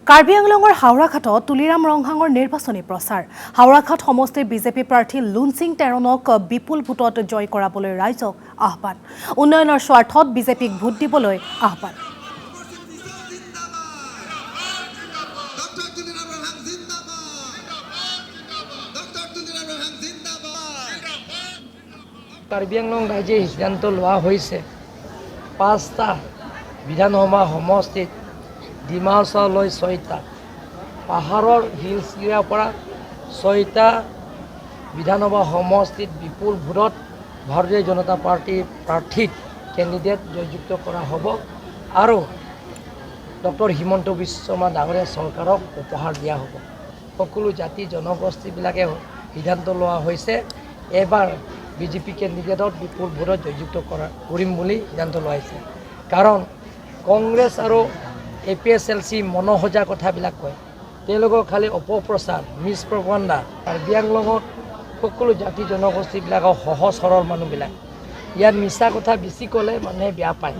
কাৰ্বি আংলঙৰ হাওৰাঘাটত তুলিৰাম ৰংহাঙৰ নিৰ্বাচনী প্ৰচাৰ। হাওৰাঘাট সমষ্টিৰ বিজেপি প্ৰাৰ্থী লুনচিং তেৰণক বিপুল ভোটত জয় কৰাবলৈ ৰাইজক আহ্বান। উন্নয়নৰ স্বাৰ্থত বিজেপিক ভোট দিবলৈ আহ্বান। কাৰ্বি আংলং ৰাইজে সিদ্ধান্ত লোৱা হৈছে 5টা বিধানসভা সমষ্টিত ডিমা হাছাওলৈ 6টা, পাহাৰৰ হিলছ এৰিয়াৰ পৰা 6টা বিধানসভা সমষ্টিত বিপুল ভোটত ভাৰতীয় জনতা পাৰ্টীৰ প্ৰাৰ্থীক কেণ্ডিডেট জয়যুক্ত কৰা হ'ব আৰু ডক্টৰ হিমন্ত বিশ্ব শৰ্মা ডাঙৰীয়া চৰকাৰক উপহাৰ দিয়া হ'ব। সকলো জাতি জনগোষ্ঠীবিলাকে সিদ্ধান্ত লোৱা হৈছে এবাৰ বিজেপি কেণ্ডিডেটত বিপুল ভোটত জয়যুক্ত কৰিম বুলি সিদ্ধান্ত লোৱা হৈছে। কাৰণ কংগ্ৰেছ আৰু APSLC মনোসজা কথাবিলাক কয়, তেওঁলোকৰ খালি অপপ্ৰচাৰ মিছ প্ৰপাগাণ্ডা। কাৰ্বি আংলঙত সকলো জাতি জনগোষ্ঠীবিলাকৰ সহজ সৰল মানুহবিলাক, ইয়াত মিছা কথা বেছি ক'লে মানুহে বেয়া পায়।